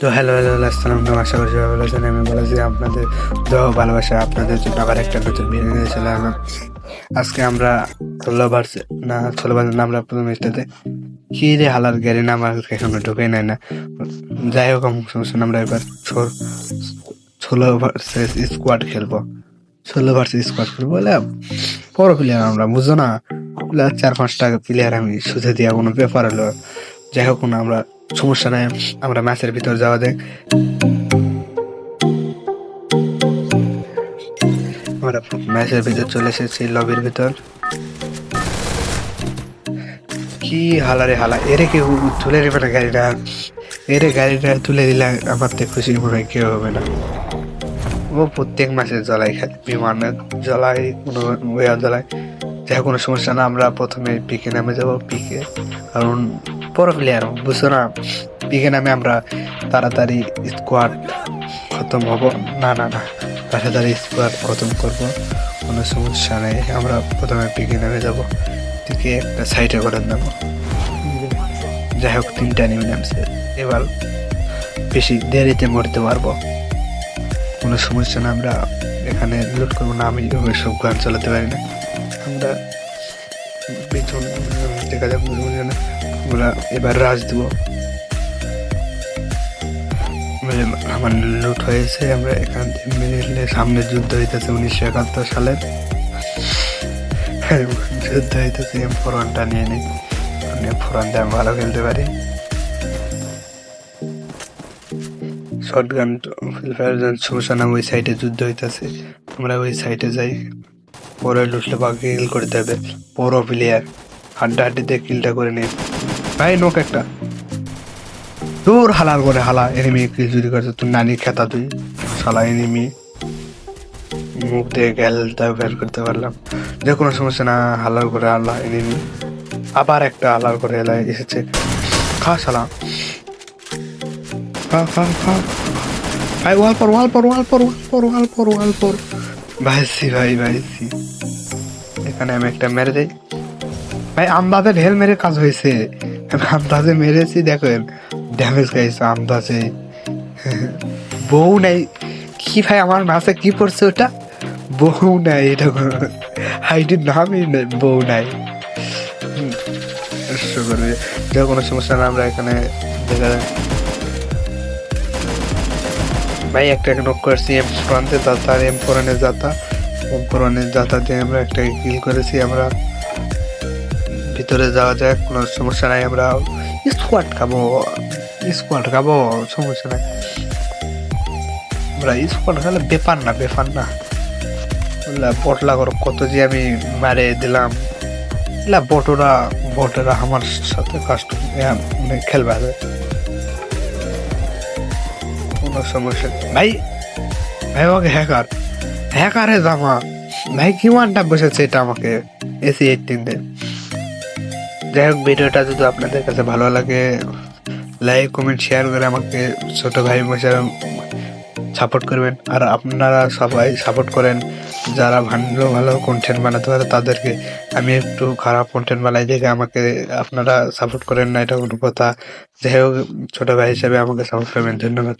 তো হ্যালো আসসালামু আলাইকুম, আশা করি সবাই ভালো আছেন। আমি বলেছি আপনাদের দোয়া ও ভালোবাসা আপনাদের জন্য আবার একটা নতুন ভিডিও নিয়ে চলে আসলাম। আজকে আমরা 16 বার না আমরা প্রথম স্টেজে কি রে হালার গ্যারি না আমার এখনো ঢুকে নেয় না। যাই হোক সমস্যা না, আমরা এবার 16 ভার্সেস স্কোয়াড খেলবো। 16 ভার্সেস স্কোয়াড খেলবো বলে বড় প্লেয়ার আমরা, বুঝো না? 4-5টা প্লেয়ার আমি সুঝে দিয়া কোনো ব্যাপার হলো। যাই হোক না, আমরা সমস্যা নাই, আমরা ম্যাচের ভিতর যাওয়া দেখ। আমরা ম্যাচের ভিতর চলে এসেছি, লবির ভিতর। কি হালারে হালা, এরে কেউ তুলে নেবে না গাড়িটা। এরে গাড়িটা তুলে দিলে আমার তো খুশি মনে হয় কেউ হবে না। ও প্রত্যেক মাসে জ্বলাই, খালি বিমানে জ্বলাই, কোনো ওয়া জ্বলাই। যাই কোনো সমস্যা না, আমরা প্রথমে পিকে নামে যাবো। পিকে কারণ বড় প্লেয়ার, বুঝছো না? পিকে নামে আমরা তাড়াতাড়ি স্কোয়াড খতম হব। না না না, তাড়াতাড়ি স্কোয়াড খতম করবো, কোনো সমস্যা নেই। আমরা প্রথমে পিকে নামে যাবো, পিকে একটা সাইডে করে নেবো। যাই হোক 3টা নেমে নামছে, এবার বেশি দেরিতে মরতে পারবো, কোনো সমস্যা না। আমরা এখানে লুট করবো না, আমি সব গান চালাতে পারি না। আমরা পেছন দেখা যাক, আমরা এবার রাজ দেবো। আমার লুট হয়েছে, আমরা এখান থেকে মেরে সামনে যুদ্ধ হইতেছে 1971 সালের যুদ্ধ হইতেছে। M41টা নিয়ে নিই, M41টা আমি ভালো খেলতে পারি। শর্ট গান সমস্যা না, ওই সাইডে যুদ্ধ হইতেছে, আমরা ওই সাইডে যাই। পরে লুটলে বাকি কিল করে দেবে, বড় প্লেয়ার হাড্ডাহাড্ডিতে কিলটা করে নিই। ভাই নোক একটা দূর হালাল করে হালা, এনিমি কিল চুরি করছে, তুই নানি খেতা, তুই শালা এনিমি। মুখ দিয়ে গ্যালটা বের করতে পারলাম, যে কোনো সমস্যা না। হালাল করে হালা এনিমি, আবার একটা হালাল করে এলাই এসেছে। খা শালা, খা খা খা ভাই। ওয়াল পর ভাইসি ভাই, ভাইসি। এখানে আমি একটা মেরে দেই ভাই, আমদাজে ঢেল মেরে কাজ হয়েছে। আমদাজে মেরেছি, দেখেন ড্যামেজ খাইছে আমদাজে। বউ নাই কি ভাই আমার মাছে, কি পড়ছে ওটা? বউ নাই, এটা আইডির নামই বউ নাই। কোনো সমস্যা না, আমরা এখানে দেখা যায় ভাই একটা নক করছি। M4 যাতা, M4 যাতা দিয়ে আমরা একটা কিল করেছি। আমরা ভিতরে যাওয়া যায়, কোনো সমস্যা নাই। আমরা স্কোয়াড খাবো, সমস্যা নাই। আমরা স্কোয়াড খেলে ব্যাপার না। বটলা করো কত যে আমি মারে দিলাম। বটেরা আমার সাথে মানে খেলবে, কোনো সমস্যা ভাই। ভাই ওকে হ্যাকারে জামা ভাই, কি ওয়ানটা বসেছে এটা আমাকে AC-18 দিয়ে। যাই হোক, ভিডিওটা যদি আপনাদের কাছে ভালো লাগে, লাইক কমেন্ট শেয়ার করে আমাকে ছোট ভাই বসে সাপোর্ট করবেন। আর আপনারা সবাই সাপোর্ট করেন, যারা ভালো কন্টেন্ট বানাতে পারে তাদেরকে। আমি একটু খারাপ কন্টেন্ট বানাই দেখে আমাকে আপনারা সাপোর্ট করেন না, এটা কোনো কথা? যাই হোক, ছোট ভাই হিসেবে আমাকে সাপোর্ট করবেন। ধন্যবাদ।